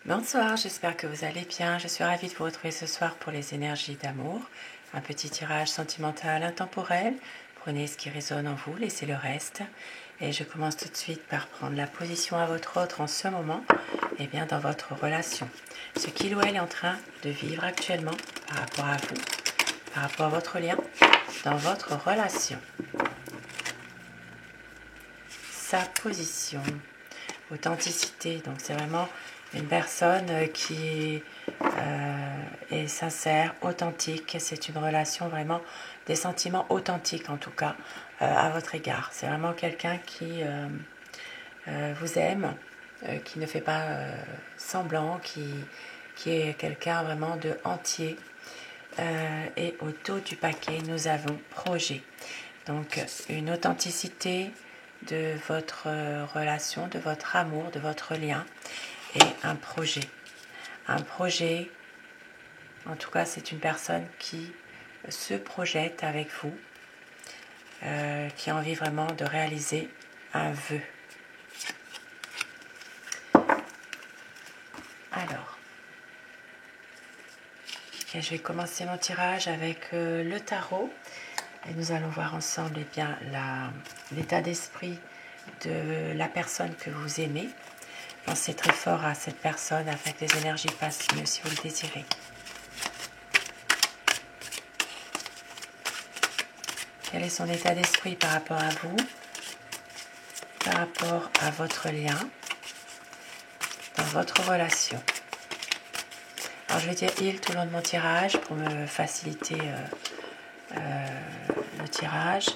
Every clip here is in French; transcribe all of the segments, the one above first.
Bonsoir, j'espère que vous allez bien. Je suis ravie de vous retrouver ce soir pour les énergies d'amour. Un petit tirage sentimental intemporel. Prenez ce qui résonne en vous, laissez le reste. Et je commence tout de suite par prendre la position à votre autre en ce moment, et bien dans votre relation. Ce qu'il ou elle est en train de vivre actuellement par rapport à vous, par rapport à votre lien, dans votre relation. Sa position, authenticité, donc c'est vraiment une personne qui est sincère, authentique. C'est une relation vraiment, des sentiments authentiques en tout cas à votre égard. C'est vraiment quelqu'un qui vous aime, qui ne fait pas semblant, qui est quelqu'un vraiment de entier. Et au dos du paquet, nous avons projet. Donc une authenticité de votre relation, de votre amour, de votre lien et un projet. Un projet, en tout cas c'est une personne qui se projette avec vous, qui a envie vraiment de réaliser un vœu. Alors, je vais commencer mon tirage avec le tarot et nous allons voir ensemble bien l'état d'esprit de la personne que vous aimez. Pensez très fort à cette personne afin que les énergies passent mieux si vous le désirez. Quel est son état d'esprit par rapport à vous, par rapport à votre lien, dans votre relation. Alors je vais dire il tout le long de mon tirage pour me faciliter le tirage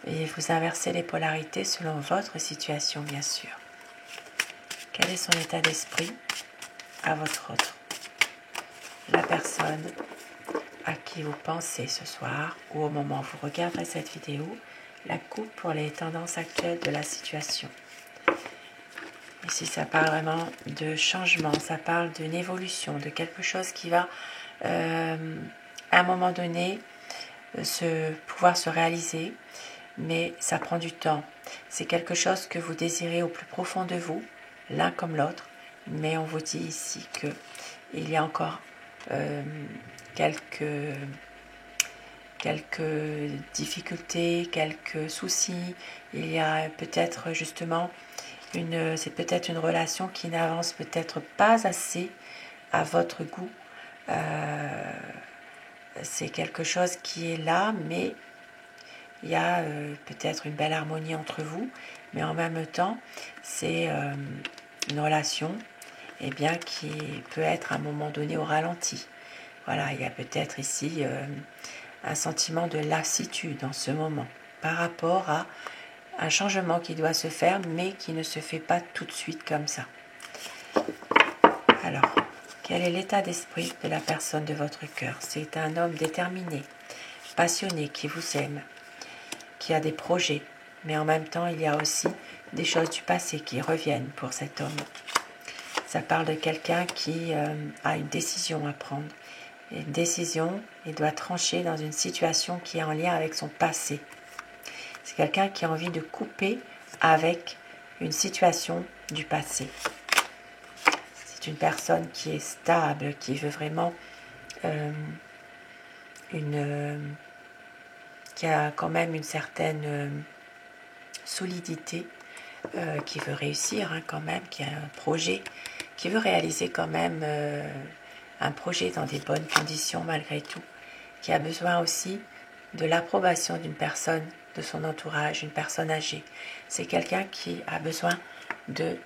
et vous inversez les polarités selon votre situation bien sûr. Quel est son état d'esprit à votre autre? La personne à qui vous pensez ce soir ou au moment où vous regarderez cette vidéo, la coupe pour les tendances actuelles de la situation. Ici, ça parle vraiment de changement, ça parle d'une évolution, de quelque chose qui va, à un moment donné, pouvoir se réaliser, mais ça prend du temps. C'est quelque chose que vous désirez au plus profond de vous, l'un comme l'autre, mais on vous dit ici qu'il y a encore quelques difficultés, quelques soucis. Il y a peut-être justement c'est peut-être une relation qui n'avance peut-être pas assez à votre goût. C'est quelque chose qui est là, mais il y a peut-être une belle harmonie entre vous, mais en même temps, c'est une relation qui peut être à un moment donné au ralenti. Voilà, il y a peut-être ici un sentiment de lassitude en ce moment par rapport à un changement qui doit se faire, mais qui ne se fait pas tout de suite comme ça. Alors, quel est l'état d'esprit de la personne de votre cœur? C'est un homme déterminé, passionné, qui vous aime, qui a des projets, mais en même temps, il y a aussi des choses du passé qui reviennent pour cet homme. Ça parle de quelqu'un qui a une décision à prendre. Une décision, il doit trancher dans une situation qui est en lien avec son passé. C'est quelqu'un qui a envie de couper avec une situation du passé. C'est une personne qui est stable, qui veut vraiment qui a quand même une certaine solidité, qui veut réussir quand même, qui a un projet, qui veut réaliser quand même un projet dans des bonnes conditions malgré tout, qui a besoin aussi de l'approbation d'une personne de son entourage, une personne âgée. C'est quelqu'un qui a besoin de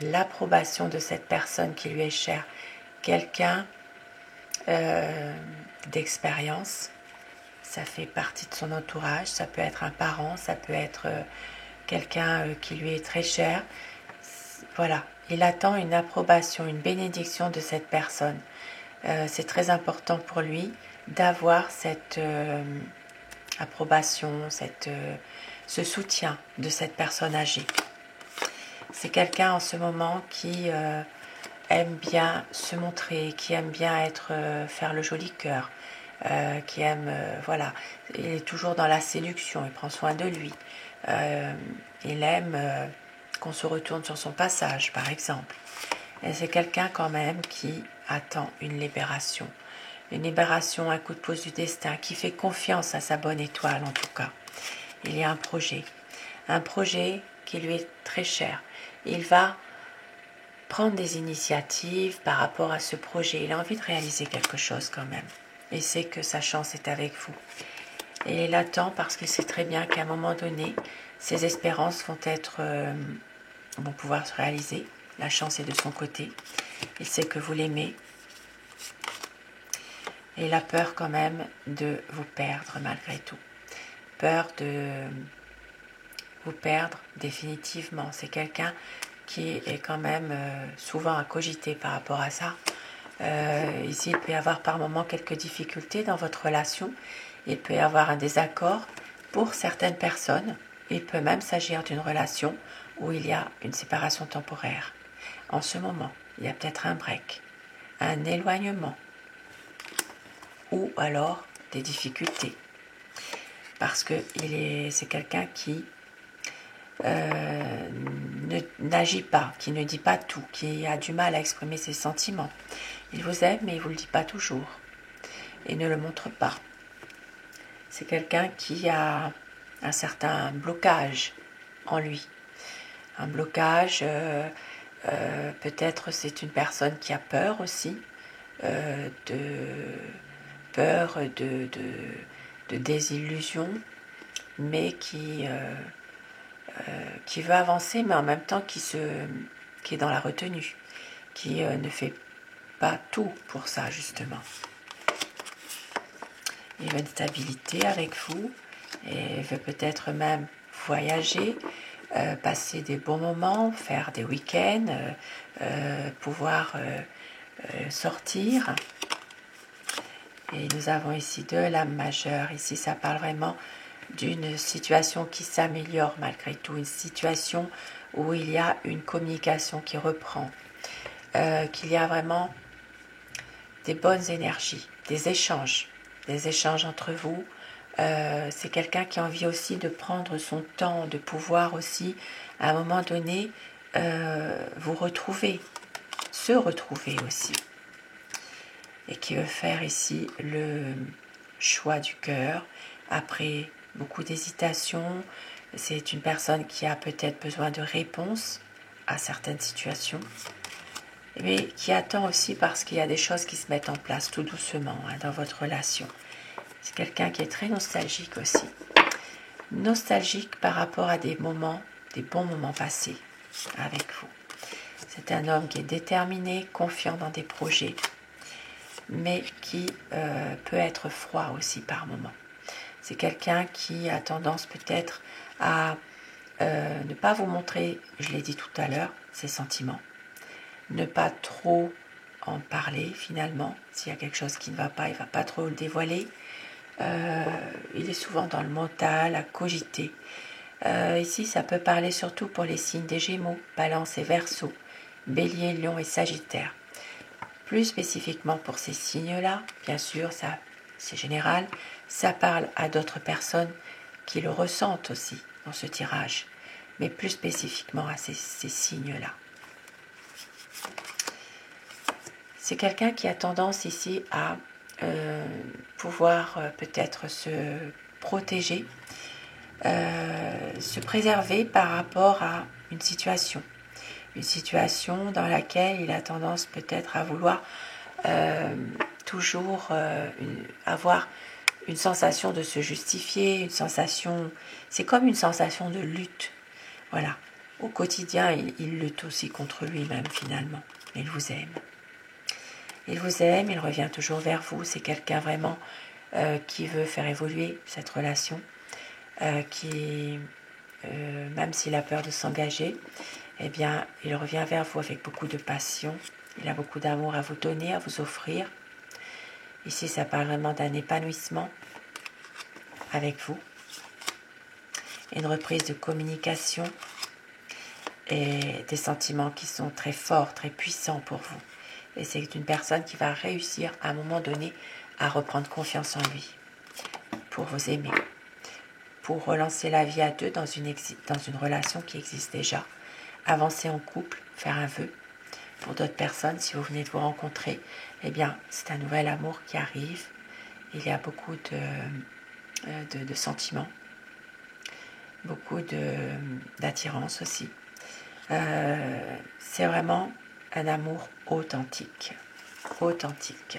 l'approbation de cette personne qui lui est chère. Quelqu'un d'expérience, ça fait partie de son entourage, ça peut être un parent, ça peut être quelqu'un qui lui est très cher. Voilà, il attend une approbation, une bénédiction de cette personne. C'est très important pour lui d'avoir cette approbation, ce soutien de cette personne âgée. C'est quelqu'un en ce moment qui aime bien se montrer, qui aime bien faire le joli cœur, qui aime, il est toujours dans la séduction, il prend soin de lui. Il aime qu'on se retourne sur son passage, par exemple. Et c'est quelqu'un quand même qui attend une libération. Une libération, un coup de pouce du destin, qui fait confiance à sa bonne étoile en tout cas. Il y a un projet qui lui est très cher. Il va prendre des initiatives par rapport à ce projet. Il a envie de réaliser quelque chose quand même. Il sait que sa chance est avec vous. Et il attend parce qu'il sait très bien qu'à un moment donné, ses espérances vont pouvoir se réaliser. La chance est de son côté. Il sait que vous l'aimez. Et il a peur quand même de vous perdre malgré tout. Peur de vous perdre définitivement. C'est quelqu'un qui est quand même souvent à cogiter par rapport à ça. Ici, il peut y avoir par moments quelques difficultés dans votre relation. Il peut y avoir un désaccord pour certaines personnes. Il peut même s'agir d'une relation où il y a une séparation temporaire. En ce moment, il y a peut-être un break, un éloignement ou alors des difficultés. Parce que c'est quelqu'un qui n'agit pas, qui ne dit pas tout, qui a du mal à exprimer ses sentiments. Il vous aime, mais il ne vous le dit pas toujours. Et ne le montre pas. C'est quelqu'un qui a un certain blocage en lui. Un blocage, peut-être c'est une personne qui a peur aussi, de désillusion, mais qui veut avancer, mais en même temps qui est dans la retenue, qui ne fait pas tout pour ça, justement. Il veut une stabilité avec vous, et veut peut-être même voyager, passer des bons moments, faire des week-ends, pouvoir sortir. Et nous avons ici deux lames majeures. Ici, ça parle vraiment d'une situation qui s'améliore malgré tout, une situation où il y a une communication qui reprend, qu'il y a vraiment des bonnes énergies, des échanges entre vous. C'est quelqu'un qui a envie aussi de prendre son temps, de pouvoir aussi, à un moment donné, vous retrouver, se retrouver aussi. Et qui veut faire ici le choix du cœur, après beaucoup d'hésitation. C'est une personne qui a peut-être besoin de réponses à certaines situations, mais qui attend aussi parce qu'il y a des choses qui se mettent en place tout doucement dans votre relation. C'est quelqu'un qui est très nostalgique aussi. Nostalgique par rapport à des bons moments passés avec vous. C'est un homme qui est déterminé, confiant dans des projets, mais qui peut être froid aussi par moments. C'est quelqu'un qui a tendance peut-être à ne pas vous montrer, je l'ai dit tout à l'heure, ses sentiments. Ne pas trop en parler finalement. S'il y a quelque chose qui ne va pas, il ne va pas trop le dévoiler. Il est souvent dans le mental, à cogiter. Ici, ça peut parler surtout pour les signes des Gémeaux, Balance et Verseau, Bélier, Lion et Sagittaire. Plus spécifiquement pour ces signes-là, bien sûr, ça c'est général, ça parle à d'autres personnes qui le ressentent aussi dans ce tirage, mais plus spécifiquement à ces signes-là. C'est quelqu'un qui a tendance ici à pouvoir peut-être se protéger, se préserver par rapport à une situation dans laquelle il a tendance peut-être à vouloir toujours avoir une sensation de se justifier, c'est comme une sensation de lutte. Voilà, au quotidien, il lutte aussi contre lui-même finalement, mais il vous aime. Il vous aime, il revient toujours vers vous, c'est quelqu'un vraiment qui veut faire évoluer cette relation, qui, même s'il a peur de s'engager, eh bien, il revient vers vous avec beaucoup de passion. Il a beaucoup d'amour à vous donner, à vous offrir. Ici, ça parle vraiment d'un épanouissement avec vous. Une reprise de communication et des sentiments qui sont très forts, très puissants pour vous. Et c'est une personne qui va réussir à un moment donné à reprendre confiance en lui, pour vous aimer, pour relancer la vie à deux dans une relation qui existe déjà, avancer en couple, faire un vœu, Pour d'autres personnes, si vous venez de vous rencontrer, eh bien, c'est un nouvel amour qui arrive. Il y a beaucoup de sentiments, beaucoup d'attirance aussi. C'est vraiment un amour authentique. Authentique.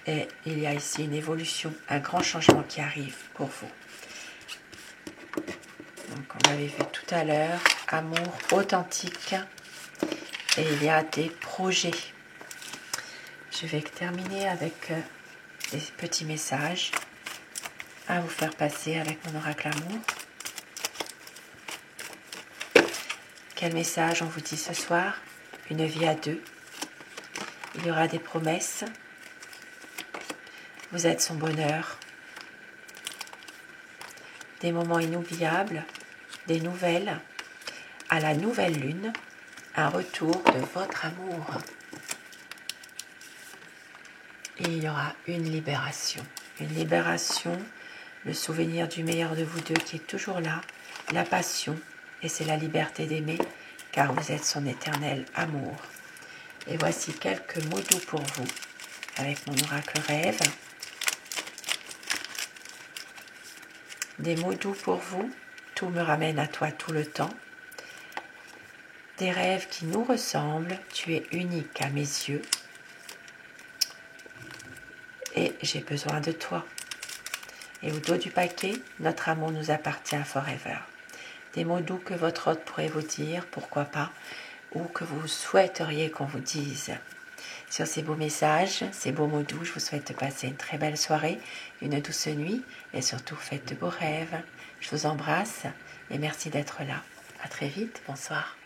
Et il y a ici une évolution, un grand changement qui arrive pour vous. Donc on avait vu tout à l'heure, amour authentique. Et il y a des projets. Je vais terminer avec des petits messages à vous faire passer avec mon oracle amour. Quel message on vous dit ce soir? Une vie à deux. Il y aura des promesses. Vous êtes son bonheur. Des moments inoubliables, des nouvelles. À la nouvelle lune, un retour de votre amour. Et il y aura une libération. Une libération, le souvenir du meilleur de vous deux qui est toujours là, la passion, et c'est la liberté d'aimer, car vous êtes son éternel amour. Et voici quelques mots doux pour vous, avec mon oracle rêve. Des mots doux pour vous, tout me ramène à toi tout le temps. Des rêves qui nous ressemblent, tu es unique à mes yeux. Et j'ai besoin de toi. Et au dos du paquet, notre amour nous appartient forever. Des mots doux que votre hôte pourrait vous dire, pourquoi pas, ou que vous souhaiteriez qu'on vous dise. Sur ces beaux messages, ces beaux mots doux, je vous souhaite de passer une très belle soirée, une douce nuit, et surtout faites de beaux rêves. Je vous embrasse et merci d'être là. À très vite, bonsoir.